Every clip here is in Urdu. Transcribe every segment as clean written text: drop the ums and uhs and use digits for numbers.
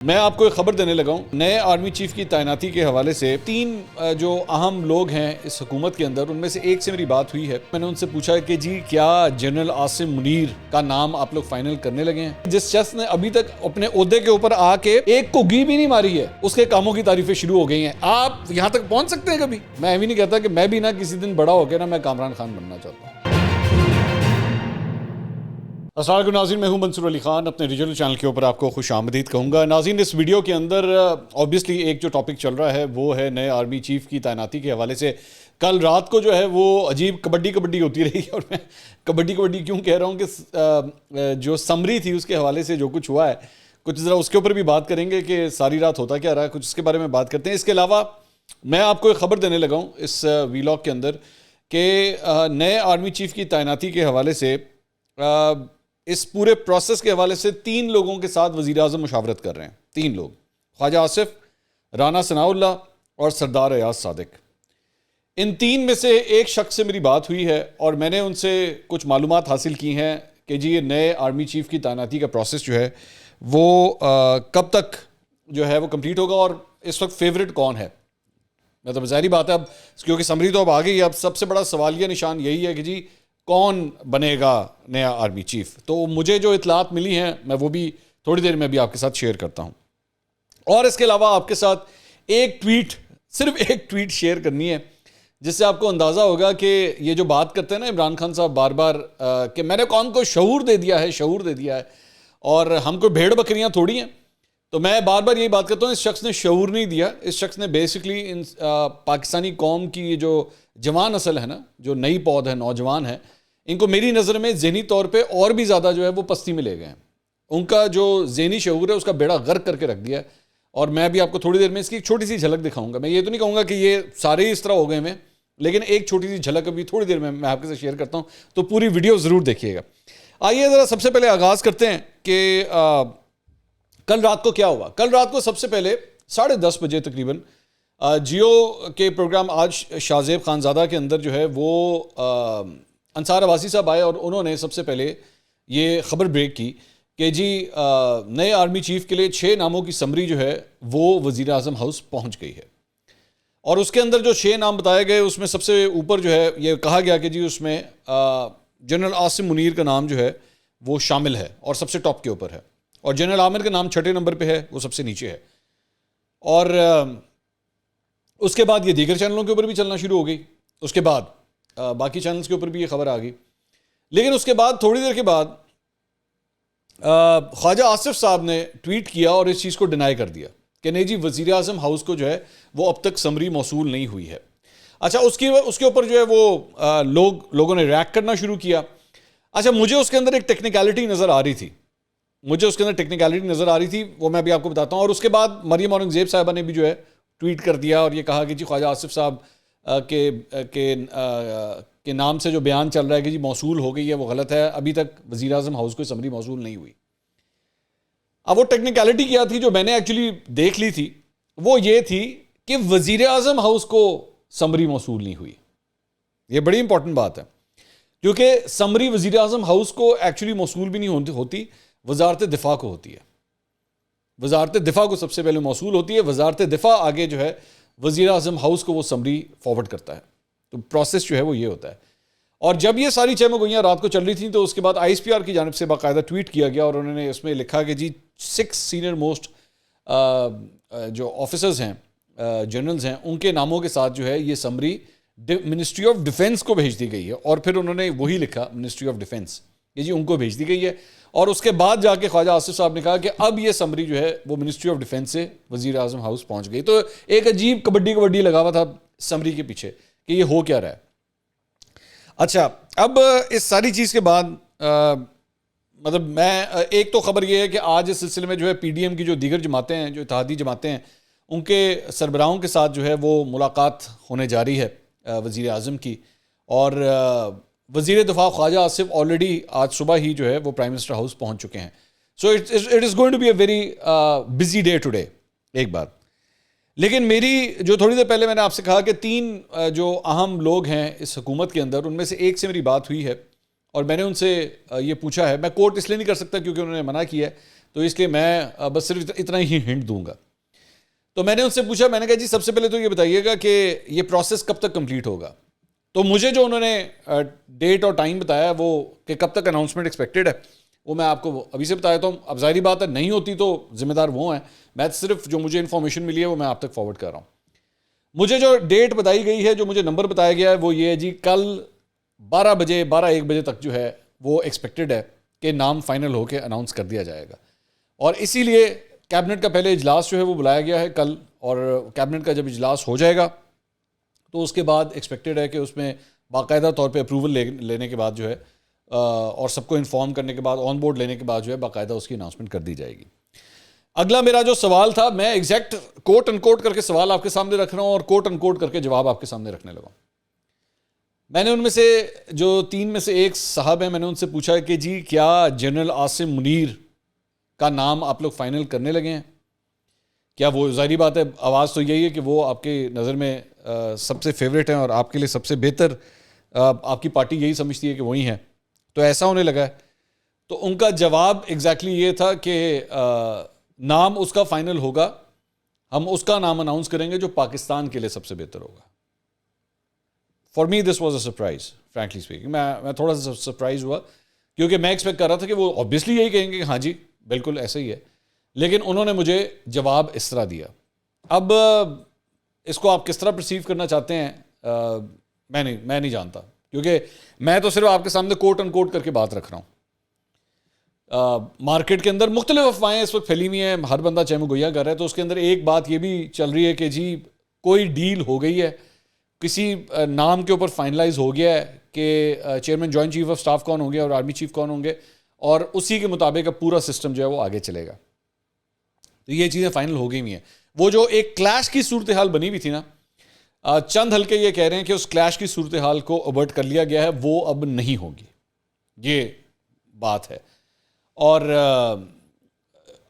میں آپ کو ایک خبر دینے لگا ہوں. نئے آرمی چیف کی تعیناتی کے حوالے سے تین جو اہم لوگ ہیں اس حکومت کے اندر، ان میں سے ایک سے میری بات ہوئی ہے. میں نے ان سے پوچھا کہ جی کیا جنرل عاصم منیر کا نام آپ لوگ فائنل کرنے لگے ہیں؟ جس شخص نے ابھی تک اپنے عہدے کے اوپر آ کے ایک کو گھی بھی نہیں ماری ہے، اس کے کاموں کی تعریفیں شروع ہو گئی ہیں. آپ یہاں تک پہنچ سکتے ہیں کبھی؟ میں بھی نہیں کہتا کہ میں بھی کسی دن بڑا ہو کے میں کامران خان بننا چاہتا ہوں. السلام علیکم ناظرین، میں ہوں منصور علی خان. اپنے ریجنل چینل کے اوپر آپ کو خوش آمدید کہوں گا. ناظرین، اس ویڈیو کے اندر اوبیسلی ایک جو ٹاپک چل رہا ہے وہ ہے نئے آرمی چیف کی تعیناتی کے حوالے سے. کل رات کو جو ہے وہ عجیب کبڈی ہوتی رہی، اور میں کبڈی کیوں کہہ رہا ہوں کہ جو سمری تھی اس کے حوالے سے جو کچھ ہوا ہے، کچھ ذرا اس کے اوپر بھی بات کریں گے کہ ساری رات ہوتا کیا رہا ہے، کچھ اس کے بارے میں بات کرتے ہیں. اس کے علاوہ میں آپ کو ایک خبر دینے لگا ہوں اس ویلاگ کے اندر کہ نئے آرمی چیف کی تعیناتی کے حوالے سے اس پورے پروسیس کے حوالے سے تین لوگوں کے ساتھ وزیر اعظم مشاورت کر رہے ہیں. تین لوگ، خواجہ آصف، رانا ثناء اللہ اور سردار ایاز صادق. ان تین میں سے ایک شخص سے میری بات ہوئی ہے اور میں نے ان سے کچھ معلومات حاصل کی ہیں کہ جی یہ نئے آرمی چیف کی تعیناتی کا پروسیس جو ہے وہ کب تک جو ہے وہ کمپلیٹ ہوگا، اور اس وقت فیوریٹ کون ہے. مطلب ظاہری بات ہے اب کیونکہ سمری تو اب آ گئی ہے، اب سب سے بڑا سوالیہ نشان یہی ہے کہ جی کون بنے گا نیا آرمی چیف. تو مجھے جو اطلاعات ملی ہیں میں وہ بھی تھوڑی دیر میں بھی آپ کے ساتھ شیئر کرتا ہوں. اور اس کے علاوہ آپ کے ساتھ صرف ایک ٹویٹ شیئر کرنی ہے جس سے آپ کو اندازہ ہوگا کہ یہ جو بات کرتے ہیں نا عمران خان صاحب بار بار کہ میں نے قوم کو شعور دے دیا ہے اور ہم کو بھیڑ بکریاں تھوڑی ہیں. تو میں بار بار یہی بات کرتا ہوں، اس شخص نے شعور نہیں دیا. اس شخص نے بیسکلی پاکستانی قوم کی یہ جو جوان نسل ہے نا، جو نئی پود ہے، نوجوان ہے، ان کو میری نظر میں ذہنی طور پہ اور بھی زیادہ جو ہے وہ پستی میں لے گئے ہیں. ان کا جو ذہنی شعور ہے اس کا بیڑا غرق کر کے رکھ دیا ہے. اور میں بھی آپ کو تھوڑی دیر میں اس کی ایک چھوٹی سی جھلک دکھاؤں گا. میں یہ تو نہیں کہوں گا کہ یہ سارے ہی اس طرح ہو گئے ہیں، لیکن ایک چھوٹی سی جھلک ابھی تھوڑی دیر میں آپ کے ساتھ شیئر کرتا ہوں، تو پوری ویڈیو ضرور دیکھیے گا. آئیے ذرا سب سے پہلے آغاز کرتے ہیں کہ کل رات کو کیا ہوا. کل رات کو سب سے پہلے 10:30 بجے تقریباً جیو کے پروگرام آج شاہ زیب خانزادہ کے اندر جو ہے وہ انصار عباسی صاحب آئے اور انہوں نے سب سے پہلے یہ خبر بریک کی کہ جی نئے آرمی چیف کے لیے 6 ناموں کی سمری جو ہے وہ وزیر اعظم ہاؤس پہنچ گئی ہے. اور اس کے اندر جو 6 نام بتائے گئے اس میں سب سے اوپر جو ہے یہ کہا گیا کہ جی اس میں جنرل عاصم منیر کا نام جو ہے وہ شامل ہے اور سب سے ٹاپ کے اوپر ہے، اور جنرل عامر کا نام 6 نمبر پہ ہے، وہ سب سے نیچے ہے. اور اس کے بعد یہ دیگر چینلوں کے اوپر بھی چلنا شروع ہو گئی. اس کے بعد باقی چینلز کے اوپر بھی یہ خبر آ گئی. لیکن اس کے بعد تھوڑی دیر کے بعد خواجہ آصف صاحب نے ٹویٹ کیا اور اس چیز کو ڈینائی کر دیا کہ نہیں جی وزیر اعظم ہاؤس کو جو ہے وہ اب تک سمری موصول نہیں ہوئی ہے. اچھا اس کے اوپر جو ہے وہ لوگوں نے ریاکٹ کرنا شروع کیا. اچھا مجھے اس کے اندر ایک ٹیکنیکلٹی نظر آ رہی تھی، وہ میں بھی آپ کو بتاتا ہوں. اور اس کے بعد مریم اورنگزیب صاحبہ نے بھی جو ہے ٹویٹ کر دیا اور یہ کہا کہ جی خواجہ آصف صاحب کے نام سے جو بیان چل رہا ہے کہ جی موصول ہو گئی ہے وہ غلط ہے، ابھی تک وزیر اعظم ہاؤس کو سمری موصول نہیں ہوئی. اب وہ ٹیکنیکلٹی کیا تھی جو میں نے ایکچولی دیکھ لی تھی، وہ یہ تھی کہ وزیر اعظم ہاؤس کو سمری موصول نہیں ہوئی. یہ بڑی امپورٹنٹ بات ہے کیونکہ سمری وزیر اعظم ہاؤس کو ایکچولی موصول بھی نہیں ہوتی، وزارت دفاع کو ہوتی ہے. وزارت دفاع کو سب سے پہلے موصول ہوتی ہے، وزارت دفاع آگے جو ہے وزیر اعظم ہاؤس کو وہ سمری فارورڈ کرتا ہے. تو پروسیس جو ہے وہ یہ ہوتا ہے. اور جب یہ ساری چیمیں گوئیاں رات کو چل رہی تھیں تو اس کے بعد آئی ایس پی آر کی جانب سے باقاعدہ ٹویٹ کیا گیا اور انہوں نے اس میں لکھا کہ جی 6 سینئر موسٹ جو آفیسرز ہیں، جنرلز ہیں، ان کے ناموں کے ساتھ جو ہے یہ سمری منسٹری آف ڈیفنس کو بھیج دی گئی ہے. اور پھر انہوں نے وہی لکھا منسٹری آف ڈیفنس کہ جی ان کو بھیج دی گئی ہے. اور اس کے بعد جا کے خواجہ آصف صاحب نے کہا کہ اب یہ سمری جو ہے وہ منسٹری آف ڈیفنس سے وزیر اعظم ہاؤس پہنچ گئی. تو ایک عجیب کبڈی لگا ہوا تھا سمری کے پیچھے کہ یہ ہو کیا رہا ہے. اچھا اب اس ساری چیز کے بعد مطلب میں ایک تو خبر یہ ہے کہ آج اس سلسلے میں جو ہے پی ڈی ایم کی جو دیگر جماعتیں ہیں، جو اتحادی جماعتیں ہیں، ان کے سربراہوں کے ساتھ جو ہے وہ ملاقات ہونے جاری ہے وزیر اعظم کی. اور وزیر دفاع خواجہ آصف آلریڈی آج صبح ہی جو ہے وہ پرائم منسٹر ہاؤس پہنچ چکے ہیں. So it is going to be a very busy day today. ایک بات لیکن میری جو تھوڑی دیر پہلے میں نے آپ سے کہا کہ 3 جو اہم لوگ ہیں اس حکومت کے اندر، ان میں سے ایک سے میری بات ہوئی ہے اور میں نے ان سے یہ پوچھا ہے. میں کوٹ اس لیے نہیں کر سکتا کیونکہ انہوں نے منع کیا ہے. تو اس لیے میں بس صرف اتنا ہی ہنٹ دوں گا. تو میں نے ان سے پوچھا, میں نے کہا جی سب سے پہلے تو یہ بتائیے گا کہ یہ پروسیس کب تک کمپلیٹ ہوگا. تو مجھے جو انہوں نے ڈیٹ اور ٹائم بتایا وہ کہ کب تک اناؤنسمنٹ ایکسپیکٹڈ ہے, وہ میں آپ کو ابھی سے بتایا تو اب ظاہری بات ہے نہیں ہوتی تو ذمہ دار وہ ہیں, میں صرف جو مجھے انفارمیشن ملی ہے وہ میں آپ تک فارورڈ کر رہا ہوں. مجھے جو ڈیٹ بتائی گئی ہے, جو مجھے نمبر بتایا گیا ہے وہ یہ ہے جی, کل 12-1 بجے تک جو ہے وہ ایکسپیکٹڈ ہے کہ نام فائنل ہو کے اناؤنس کر دیا جائے گا. اور اسی لیے کیبنٹ کا پہلے اجلاس جو ہے وہ بلایا گیا ہے کل, اور کیبنٹ کا جب اجلاس ہو جائے گا تو اس کے بعد ایکسپیکٹڈ ہے کہ اس میں باقاعدہ طور پہ اپروول لینے کے بعد جو ہے اور سب کو انفارم کرنے کے بعد, آن بورڈ لینے کے بعد جو ہے باقاعدہ اس کی اناؤنسمنٹ کر دی جائے گی. اگلا میرا جو سوال تھا, میں ایگزیکٹ کوٹ ان کوٹ کر کے سوال آپ کے سامنے رکھ رہا ہوں اور کوٹ ان کوٹ کر کے جواب آپ کے سامنے رکھنے لگا. میں نے ان میں سے جو 3 میں سے ایک صاحب ہیں, میں نے ان سے پوچھا کہ جی کیا جنرل عاصم منیر کا نام آپ لوگ فائنل کرنے لگے ہیں؟ کیا وہ, ظاہری بات ہے آواز تو یہی ہے کہ وہ آپ کے نظر میں سب سے فیوریٹ ہیں اور آپ کے لیے سب سے بہتر آپ کی پارٹی یہی سمجھتی ہے کہ وہی ہیں, تو ایسا ہونے لگا ہے. تو ان کا جواب ایگزیکٹلی یہ تھا کہ نام اس کا فائنل ہوگا, ہم اس کا نام اناؤنس کریں گے جو پاکستان کے لیے سب سے بہتر ہوگا. For me this was a surprise, frankly speaking. میں تھوڑا سا سرپرائز ہوا کیونکہ میں ایکسپیکٹ کر رہا تھا کہ وہ آبویسلی یہی کہیں گے کہ ہاں جی بالکل ایسا ہی ہے, لیکن انہوں نے مجھے جواب اس طرح دیا. اب اس کو آپ کس طرح پرسیو کرنا چاہتے ہیں میں نہیں جانتا, کیونکہ میں تو صرف آپ کے سامنے کوٹ ان کوٹ کر کے بات رکھ رہا ہوں. مارکیٹ کے اندر مختلف افواہیں اس وقت پھیلی ہوئی ہیں, ہر بندہ چہ مگویا کر رہا ہے, تو اس کے اندر ایک بات یہ بھی چل رہی ہے کہ جی کوئی ڈیل ہو گئی ہے, کسی نام کے اوپر فائنلائز ہو گیا ہے کہ chairman joint chief of staff کون ہوں گے اور آرمی چیف کون ہوں گے, اور اسی کے مطابق اب پورا سسٹم جو ہے وہ آگے چلے گا. تو یہ چیزیں فائنل ہو گئی ہوئی ہیں. وہ جو ایک کلیش کی صورتحال بنی ہوئی تھی نا, چند حلقے یہ کہہ رہے ہیں کہ اس کلیش کی صورتحال کو اوورٹ کر لیا گیا ہے, وہ اب نہیں ہوگی, یہ بات ہے. اور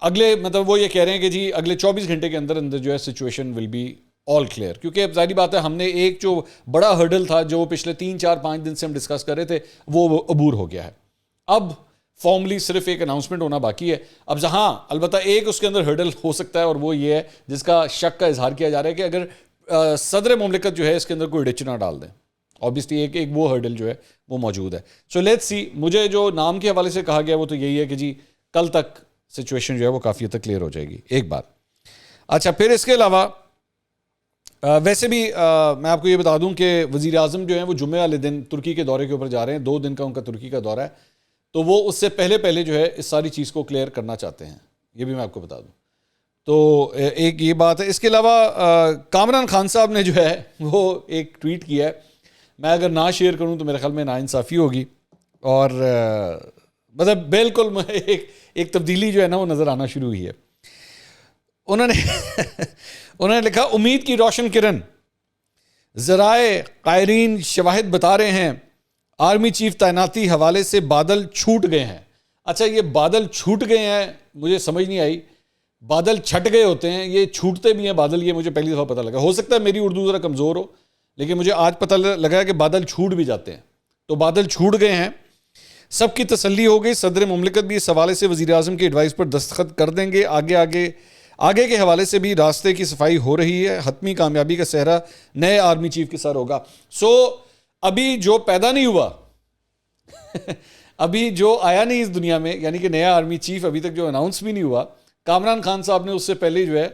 اگلے مطلب وہ یہ کہہ رہے ہیں کہ جی اگلے 24 گھنٹے کے اندر اندر جو ہے situation will be all clear, کیونکہ اب ظاہری بات ہے ہم نے ایک جو بڑا ہرڈل تھا جو پچھلے 3-4-5 دن سے ہم ڈسکس کر رہے تھے وہ عبور ہو گیا ہے. اب فارملی صرف ایک اناؤنسمنٹ ہونا باقی ہے. اب جہاں البتہ ایک اس کے اندر ہرڈل ہو سکتا ہے, اور وہ یہ ہے جس کا شک کا اظہار کیا جا رہا ہے کہ اگر صدر مملکت جو ہے اس کے اندر کوئی ڈچ نہ ڈال دیں, obviously ایک وہ ہرڈل جو ہے وہ موجود ہے. So let's see. مجھے جو نام کے حوالے سے کہا گیا وہ تو یہی ہے کہ جی کل تک سچویشن جو ہے وہ کافی حد تک کلیئر ہو جائے گی, ایک بات. اچھا, پھر اس کے علاوہ ویسے بھی میں آپ کو یہ بتا دوں کہ وزیر اعظم جو ہیں وہ جمعے والے دن ترکی کے دورے کے اوپر جا رہے ہیں, 2 دن کا ان کا ترکی کا دورہ ہے, تو وہ اس سے پہلے جو ہے اس ساری چیز کو کلیئر کرنا چاہتے ہیں, یہ بھی میں آپ کو بتا دوں. تو ایک یہ بات ہے. اس کے علاوہ کامران خان صاحب نے جو ہے وہ ایک ٹویٹ کیا ہے, میں اگر نہ شیئر کروں تو میرے خیال میں ناانصافی ہوگی, اور مطلب بالکل ایک تبدیلی جو ہے نا وہ نظر آنا شروع ہوئی ہے. انہوں نے لکھا, امید کی روشن کرن, ذرائع قائرین شواہد بتا رہے ہیں آرمی چیف تعیناتی حوالے سے بادل چھوٹ گئے ہیں. اچھا, یہ بادل چھوٹ گئے ہیں مجھے سمجھ نہیں آئی. بادل چھٹ گئے ہوتے ہیں, یہ چھوٹتے بھی ہیں بادل, یہ مجھے پہلی دفعہ پتہ لگا. ہو سکتا ہے میری اردو ذرا کمزور ہو, لیکن مجھے آج پتہ لگا کہ بادل چھوٹ بھی جاتے ہیں. تو بادل چھوٹ گئے ہیں, سب کی تسلی ہو گئی. صدر مملکت بھی اس حوالے سے وزیر اعظم کی ایڈوائس پر دستخط کر دیں گے. آگے کے حوالے سے بھی راستے کی صفائی ہو رہی ہے. حتمی کامیابی کا سہرا نئے آرمی چیف کے سر ہوگا. سو ابھی جو پیدا نہیں ہوا ابھی جو آیا نہیں اس دنیا میں, یعنی کہ نیا آرمی چیف ابھی تک جو اناؤنس بھی نہیں ہوا, کامران خان صاحب نے اس سے پہلے جو ہے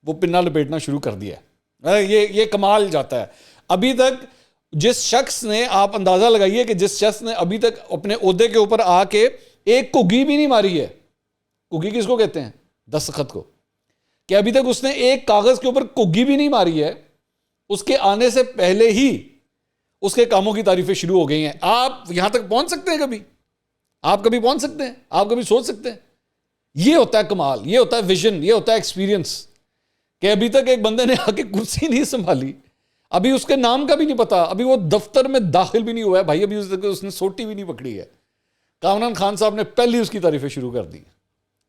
وہ پنا لپیٹنا شروع کر دیا ہے. یہ کمال جاتا ہے. ابھی تک جس شخص نے, آپ اندازہ لگائیے کہ جس شخص نے ابھی تک اپنے عہدے کے اوپر آ کے ایک کگی بھی نہیں ماری ہے. کگی کس کو کہتے ہیں؟ دستخط کو. کہ ابھی تک اس نے ایک کاغذ کے اوپر کگی بھی نہیں ماری ہے, اس کے آنے سے پہلے ہی اس کے کاموں کی تعریفیں شروع ہو گئی ہیں. آپ یہاں تک پہنچ سکتے ہیں کبھی؟ آپ کبھی پہنچ سکتے ہیں؟ آپ کبھی سوچ سکتے ہیں؟ یہ ہوتا ہے کمال, یہ ہوتا ہے ویژن, یہ ہوتا ہے ایکسپیرینس. کہ ابھی تک ایک بندے نے آ کے کرسی نہیں سنبھالی, ابھی اس کے نام کا بھی نہیں پتا, ابھی وہ دفتر میں داخل بھی نہیں ہوا ہے بھائی, ابھی اس نے سوٹی بھی نہیں پکڑی ہے. کامران خان صاحب نے پہلی اس کی تعریفیں شروع کر دی.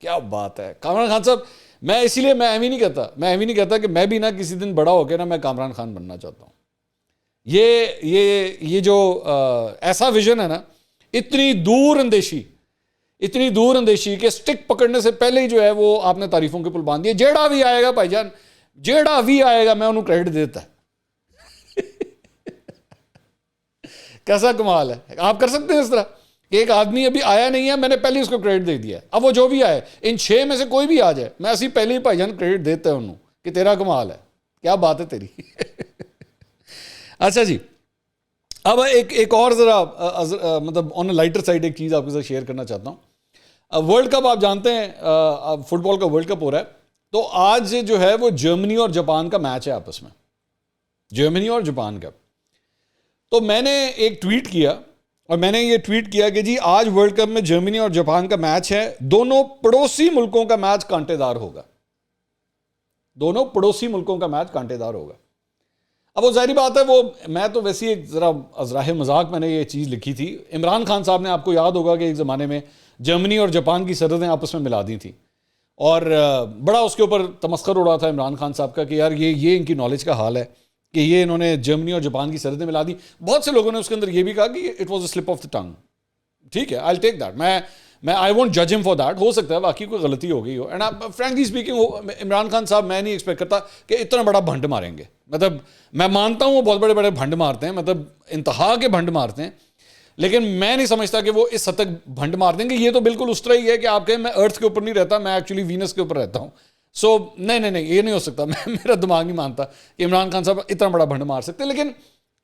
کیا بات ہے کامران خان صاحب. میں اسی لیے میں ایویں نہیں کہتا کہ میں بھی نہ کسی دن بڑا ہو کے نا میں کامران خان بننا چاہتا ہوں. یہ جو ایسا ویژن ہے نا, اتنی دور اندیشی, اتنی دور اندیشی کہ سٹک پکڑنے سے پہلے ہی جو ہے وہ آپ نے تعریفوں کے پل باندھ دیے. جیڑا بھی آئے گا بھائی جان, جیڑا بھی آئے گا میں انہوں کریڈٹ دیتا ہے. کیسا کمال ہے. آپ کر سکتے ہیں اس طرح کہ ایک آدمی ابھی آیا نہیں ہے, میں نے پہلے اس کو کریڈٹ دے دیا, اب وہ جو بھی آئے ان 6 میں سے کوئی بھی آ جائے میں اسی پہلے ہی بھائی جان کریڈٹ دیتا ہے انہوں کہ تیرا کمال ہے, کیا بات ہے تیری. اچھا جی, اب ایک اور ذرا مطلب آن اے لائٹر سائڈ ایک چیز آپ کے ساتھ شیئر کرنا چاہتا ہوں. ورلڈ کپ آپ جانتے ہیں, فٹ بال کا ورلڈ کپ ہو رہا ہے, تو آج جو ہے وہ جرمنی اور جاپان کا میچ ہے آپس میں, جرمنی اور جاپان کا. تو میں نے ایک ٹویٹ کیا اور میں نے یہ ٹویٹ کیا کہ جی آج ورلڈ کپ میں جرمنی اور جاپان کا میچ ہے, دونوں پڑوسی ملکوں کا میچ کانٹے دار ہوگا, دونوں پڑوسی ملکوں کا میچ کانٹے دار ہوگا. اب وہ ظاہری بات ہے, وہ میں تو ویسی ایک ذرا ازراہ مذاق میں نے یہ چیز لکھی تھی. عمران خان صاحب نے, آپ کو یاد ہوگا کہ ایک زمانے میں جرمنی اور جاپان کی سرحدیں آپس میں ملا دی تھیں, اور بڑا اس کے اوپر تمسخر اڑا تھا عمران خان صاحب کا کہ یار یہ ان کی نالج کا حال ہے کہ یہ انہوں نے جرمنی اور جاپان کی سرحدیں ملا دی. بہت سے لوگوں نے اس کے اندر یہ بھی کہا کہ it was a slip of the tongue. ٹھیک ہے, آئی ول ٹیک دیٹ, میں آئی وونٹ جج ہم فار دیٹ. ہو سکتا ہے واقعی کوئی غلطی ہو گئی ہو, and frankly speaking Imran Khan صاحب میں نہیں ایکسپیکٹ کرتا کہ اتنا بڑا بھنڈ ماریں گے. مطلب میں مانتا ہوں وہ بہت بڑے بڑے بھنڈ مارتے ہیں, مطلب انتہا کے بھنڈ مارتے ہیں, لیکن میں نہیں سمجھتا کہ وہ اس حد تک بھنڈ مار دیں گے. یہ تو بالکل اس طرح ہی ہے کہ آپ کہیں میں ارتھ کے اوپر نہیں رہتا, میں ایکچولی وینس کے اوپر رہتا ہوں. سو نہیں, یہ نہیں ہو سکتا. میرا دماغ نہیں مانتا کہ عمران خان صاحب اتنا بڑا بھنڈ مار سکتے. لیکن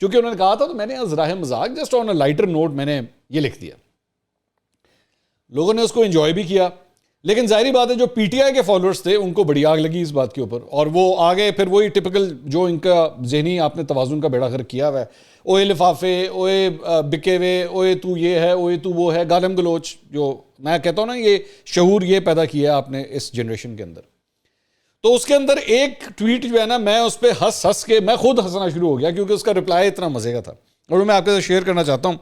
چونکہ انہوں نے کہا تھا تو میں نے ذرائع مذاق just on a lighter note میں نے یہ لکھ دیا. لوگوں نے اس کو انجوائے بھی کیا, لیکن ظاہری بات ہے جو پی ٹی آئی کے فالوورز تھے ان کو بڑی آگ لگی اس بات کے اوپر, اور وہ آگے پھر وہی ٹپکل جو ان کا ذہنی آپ نے توازن کا بیڑا غرق کیا ہوا ہے, اوے لفافے, اوے بکے ہوئے, اوے تو یہ ہے, اوے تو وہ ہے, گالم گلوچ, جو میں کہتا ہوں نا یہ شعور یہ پیدا کیا ہے آپ نے اس جنریشن کے اندر. تو اس کے اندر ایک ٹویٹ جو ہے نا, میں اس پہ ہنس کے میں خود ہنسنا شروع ہو گیا کیونکہ اس کا رپلائی اتنا مزے کا تھا, اور میں آپ کے ساتھ شیئر کرنا چاہتا ہوں.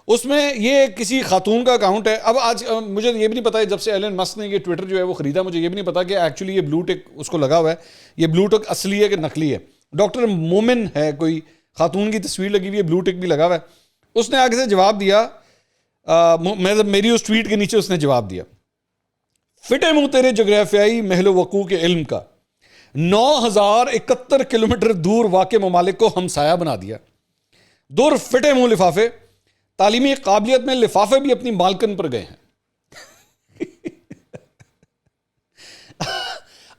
اس میں یہ کسی خاتون کا اکاؤنٹ ہے. اب آج مجھے یہ بھی نہیں پتا, جب سے ایلن مسک نے یہ ٹویٹر جو ہے وہ خریدا, مجھے یہ بھی نہیں پتا کہ ایکچولی یہ بلو ٹک اس کو لگا ہوا ہے, یہ بلو ٹک اصلی ہے کہ نقلی ہے. ڈاکٹر مومن ہے کوئی خاتون کی تصویر لگی ہوئی ہے, بلو ٹک بھی لگا ہوا ہے. اس نے آگے سے جواب دیا, میری اس ٹویٹ کے نیچے اس نے جواب دیا, فٹے منہ تیرے جغرافیائی محل وقوع کے علم کا, 9071 کلومیٹر دور واقع ممالک کو ہمسایہ بنا دیا. دور فٹے منہ لفافے, تعلیمی قابلیت میں لفافے بھی اپنی مالکن پر گئے ہیں.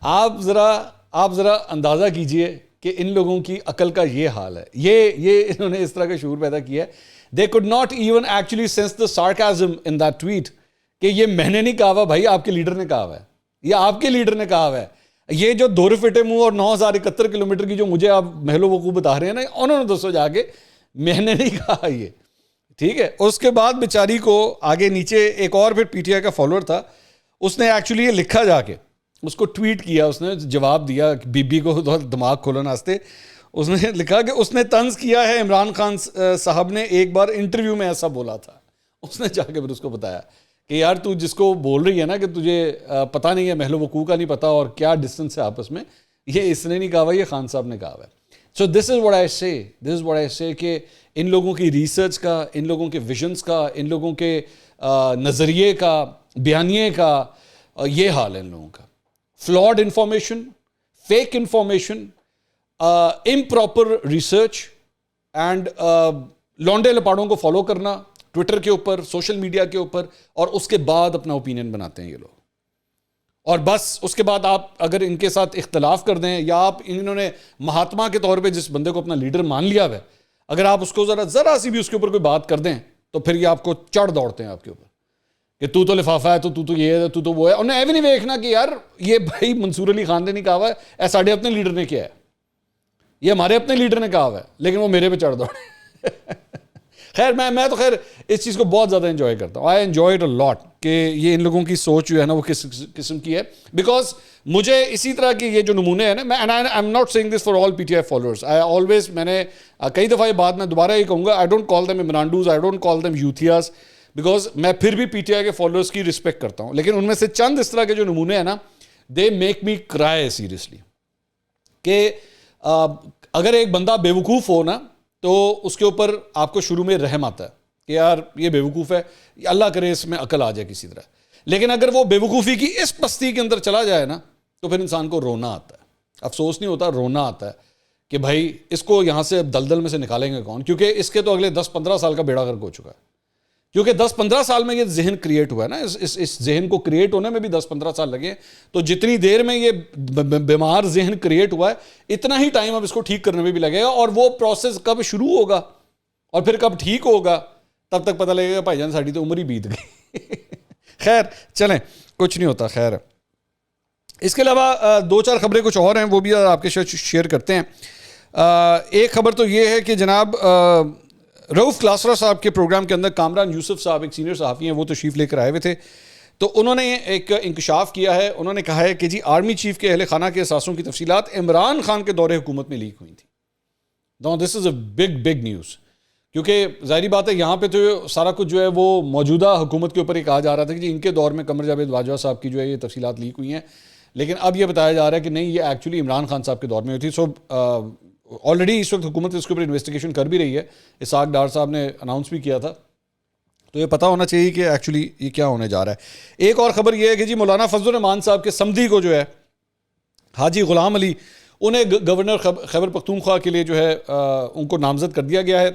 آپ ذرا اندازہ کیجئے کہ ان لوگوں کی عقل کا یہ حال ہے. یہ انہوں نے اس طرح کا شعور پیدا کیا ہے. They could not even actually sense the sarcasm in that tweet کہ یہ میں نے نہیں کہا ہوا بھائی, آپ کے لیڈر نے کہا ہوا ہے, یہ آپ کے لیڈر نے کہا ہوا ہے. یہ جو دور فٹے منہ اور 9071 کلومیٹر کی جو مجھے آپ محل و وقوع بتا رہے ہیں نا, انہوں نے دوستوں جا کے میں نے نہیں کہا یہ. ٹھیک ہے, اس کے بعد بیچاری کو آگے نیچے ایک اور پھر پی ٹی آئی کا فالوور تھا, اس نے ایکچولی یہ لکھا جا کے, اس کو ٹویٹ کیا, اس نے جواب دیا بی بی کو دماغ کھولنے واسطے. اس نے لکھا کہ اس نے طنز کیا ہے عمران خان صاحب نے ایک بار انٹرویو میں ایسا بولا تھا. اس نے جا کے پھر اس کو بتایا کہ یار تو جس کو بول رہی ہے نا کہ تجھے پتہ نہیں ہے, محل وقوع کا نہیں پتہ اور کیا ڈسٹنس ہے آپس میں, یہ اس نے نہیں کہا ہوا, یہ خان صاحب نے کہا ہوا ہے. سو دس از واٹ آئی سے کہ ان لوگوں کی ریسرچ کا, ان لوگوں کے ویژنس کا, ان لوگوں کے نظریے کا, بیانیے کا یہ حال ہے ان لوگوں کا. Flawed information, fake information, improper research and لونڈے لپاڑوں کو فالو کرنا ٹویٹر کے اوپر, سوشل میڈیا کے اوپر, اور اس کے بعد اپنا اوپینین بناتے ہیں یہ لوگ. اور بس اس کے بعد آپ اگر ان کے ساتھ اختلاف کر دیں, یا آپ انہوں نے مہاتما کے طور پہ جس بندے کو اپنا لیڈر مان لیا ہے, اگر آپ اس کو ذرا سی بھی اس کے اوپر کوئی بات کر دیں تو پھر یہ آپ کو چڑھ دوڑتے ہیں آپ کے اوپر کہ تو لفافہ ہے, تو یہ ہے, تو وہ ہے. انہیں ایوی نہیں دیکھنا کہ یار یہ بھائی منصور علی خان نے نہیں کہا ہوا ہے, اے ساڑھے اپنے لیڈر نے کیا ہے, یہ ہمارے اپنے لیڈر نے کہا ہوا ہے, لیکن وہ میرے پہ چڑھ دوڑے. خیر میں تو خیر اس چیز کو بہت زیادہ انجوائے کرتا ہوں. آئی انجوائے اٹ اے لاٹ کہ یہ ان لوگوں کی سوچ جو ہے نا وہ کس قسم کی ہے. بیکاز مجھے اسی طرح کے یہ جو نمونے ہیں نا, میں I am not seeing this for all P T I followers. I always, میں نے کئی دفعہ یہ بات میں دوبارہ یہ کہوں گا, آئی ڈونٹ کال دیم عمرانڈوز, آئی ڈونٹ کال دیم یوتھیاز, بیکاز میں پھر بھی پی ٹی آئی کے فالوورس کی رسپیکٹ کرتا ہوں. لیکن ان میں سے چند اس طرح کے جو نمونے ہیں نا, دے میک می کرائے سیریسلی. کہ اگر ایک بندہ بے وقوف ہو نا تو اس کے اوپر آپ کو شروع میں رحم آتا ہے کہ یار یہ بیوقوف ہے, اللہ کرے اس میں عقل آ جائے کسی طرح. لیکن اگر وہ بیوقوفی کی اس پستی کے اندر چلا جائے نا تو پھر انسان کو رونا آتا ہے, افسوس نہیں ہوتا, رونا آتا ہے کہ بھائی اس کو یہاں سے دلدل میں سے نکالیں گے کون, کیونکہ اس کے تو اگلے 10-15 سال کا بیڑا غرق ہو چکا ہے. کیونکہ 10-15 سال میں یہ ذہن کریٹ ہوا ہے نا, اس ذہن کو کریٹ ہونے میں بھی 10-15 سال لگے. تو جتنی دیر میں یہ بیمار ذہن کریٹ ہوا ہے اتنا ہی ٹائم اب اس کو ٹھیک کرنے میں بھی لگے گا, اور وہ پروسیس کب شروع ہوگا اور پھر کب ٹھیک ہوگا تب تک پتہ لگے گا بھائی جان ساڑی تو عمر ہی بیت گئی. خیر چلیں, کچھ نہیں ہوتا. خیر اس کے علاوہ 2-4 خبریں کچھ اور ہیں, وہ بھی آپ کے ساتھ شیئر کرتے ہیں. ایک خبر تو یہ ہے کہ جناب رؤف کلاسرا صاحب کے پروگرام کے اندر کامران یوسف صاحب ایک سینئر صحافی ہیں, وہ تشریف لے کر آئے ہوئے تھے. تو انہوں نے ایک انکشاف کیا ہے. انہوں نے کہا ہے کہ جی آرمی چیف کے اہل خانہ کے اثاثوں کی تفصیلات عمران خان کے دور حکومت میں لیک ہوئی تھیں. نو دس از اے بگ نیوز, کیونکہ ظاہری بات ہے یہاں پہ تو سارا کچھ جو ہے وہ موجودہ حکومت کے اوپر ہی کہا جا رہا تھا کہ جی ان کے دور میں قمر جاوید باجوہ صاحب کی جو ہے یہ تفصیلات لیک ہوئی ہیں, لیکن اب یہ بتایا جا رہا ہے کہ نہیں, یہ ایکچولی عمران خان صاحب کے دور میں ہوئی تھی. سو آلریڈی اس وقت حکومت اس کے اوپر انویسٹیگیشن کر بھی رہی ہے. اسحاق ڈار صاحب نے اناؤنس بھی کیا تھا, تو یہ پتہ ہونا چاہیے کہ ایکچولی یہ کیا ہونے جا رہا ہے. ایک اور خبر یہ ہے کہ جی مولانا فضل الرحمان صاحب کے سمدھی کو جو ہے حاجی غلام علی, انہیں گورنر خیبر پختونخوا کے لیے جو ہے ان کو نامزد کر دیا گیا ہے.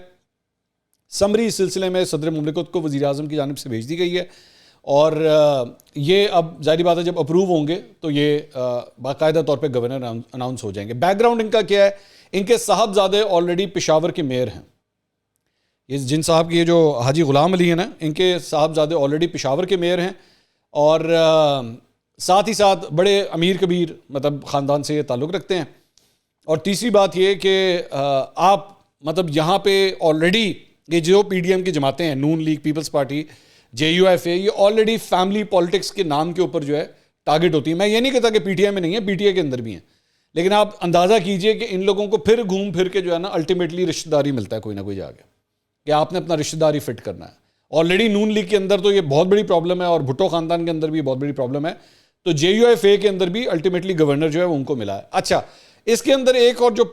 سمری اس سلسلے میں صدر مملکت کو وزیر اعظم کی جانب سے بھیج دی گئی ہے, اور یہ اب ظاہری بات ہے جب اپروو ہوں گے تو یہ باقاعدہ طور پہ گورنر اناؤنس ہو جائیں گے. بیک گراؤنڈ ان کا کیا ہے, ان کے صاحبزادے آلریڈی پشاور کے میئر ہیں. یہ جن صاحب کی یہ جو حاجی غلام علی ہیں نا, ان کے صاحبزادے آلریڈی پشاور کے میئر ہیں, اور ساتھ ہی ساتھ بڑے امیر کبیر مطلب خاندان سے یہ تعلق رکھتے ہیں. اور تیسری بات یہ کہ آپ مطلب یہاں پہ آلریڈی یہ جو پی ڈی ایم کی جماعتیں ہیں, Noon League, Peoples Party, J U F اے, یہ آلریڈی فیملی پالیٹکس کے نام کے اوپر جو ہے ٹارگٹ ہوتی ہے. میں یہ نہیں کہتا کہ پی ٹی آئی میں نہیں ہے, پی ٹی آئی کے اندر بھی ہیں, لیکن آپ اندازہ کیجئے کہ ان لوگوں کو پھر گھوم پھر کے جو ہے نا الٹیمیٹلی رشتہ داری ملتا ہے کوئی نہ کوئی جا کے, کہ آپ نے اپنا رشتہ داری فٹ کرنا ہے. آلریڈی نون لیگ کے اندر تو یہ بہت بڑی پرابلم ہے, اور بھٹو خاندان کے اندر بھی بہت بڑی پرابلم ہے. تو جے یو ایف اے کے اندر بھی الٹیمیٹلی گورنر جو ہے وہ ان کو ملا ہے. اچھا, اس کے اندر ایک اور جو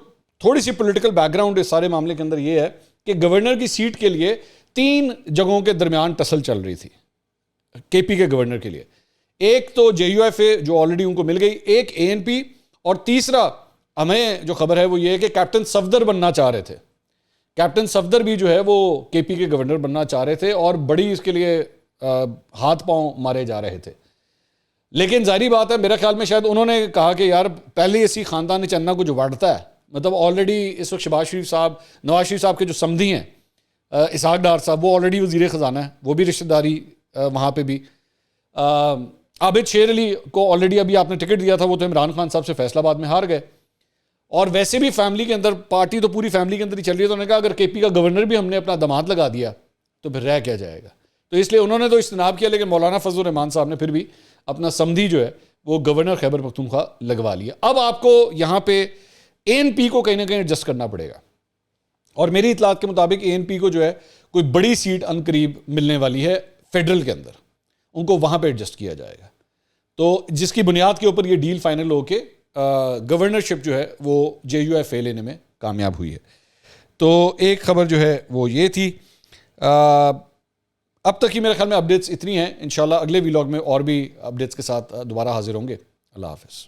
تھوڑی سی پولیٹیکل بیک گراؤنڈ اس سارے معاملے کے اندر یہ ہے کہ گورنر کی سیٹ کے لیے 3 جگہوں کے درمیان ٹسل چل رہی تھی کے پی کے گورنر کے لیے. ایک تو جے یو ایف اے جو آلریڈی ان کو مل گئی, ایک اے این پی, اور تیسرا ہمیں جو خبر ہے وہ یہ ہے کہ کیپٹن صفدر بننا چاہ رہے تھے. کیپٹن صفدر بھی جو ہے وہ کے پی کے گورنر بننا چاہ رہے تھے, اور بڑی اس کے لیے ہاتھ پاؤں مارے جا رہے تھے. لیکن ظاہری بات ہے میرے خیال میں شاید انہوں نے کہا کہ یار پہلے اسی خاندان چنا کو جو بانٹتا ہے, مطلب آلریڈی اس وقت شہباز شریف صاحب, نواز شریف صاحب کے جو سمدھی ہیں اسحاق ڈار صاحب, وہ آلریڈی وزیر خزانہ ہے, وہ بھی رشتہ داری وہاں پہ بھی. عابد شیر علی کو آلریڈی ابھی آپ نے ٹکٹ دیا تھا, وہ تو عمران خان صاحب سے فیصل آباد میں ہار گئے. اور ویسے بھی فیملی کے اندر پارٹی تو پوری فیملی کے اندر ہی چل رہی ہے, تو انہوں نے کہا اگر کے پی کا گورنر بھی ہم نے اپنا داماد لگا دیا تو پھر رہ کیا جائے گا. تو اس لیے انہوں نے تو اجتناب کیا, لیکن مولانا فضل الرحمان صاحب نے پھر بھی اپنا سمدھی جو ہے وہ گورنر خیبر پختونخوا لگوا لیا. اب آپ کو یہاں پہ اے این پی کو کہیں نہ کہیں ایڈجسٹ کرنا پڑے گا, اور میری اطلاعات کے مطابق اے این پی کو جو ہے کوئی بڑی سیٹ ان قریب ملنے والی ہے فیڈرل کے اندر, ان کو وہاں پہ ایڈجسٹ کیا جائے گا. تو جس کی بنیاد کے اوپر یہ ڈیل فائنل ہو کے گورنرشپ جو ہے وہ جے یو ایف اے لینے میں کامیاب ہوئی ہے. تو ایک خبر جو ہے وہ یہ تھی. اب تک ہی میرے خیال میں اپڈیٹس اتنی ہیں. انشاءاللہ اگلے ویلاگ میں اور بھی اپڈیٹس کے ساتھ دوبارہ حاضر ہوں گے. اللہ حافظ.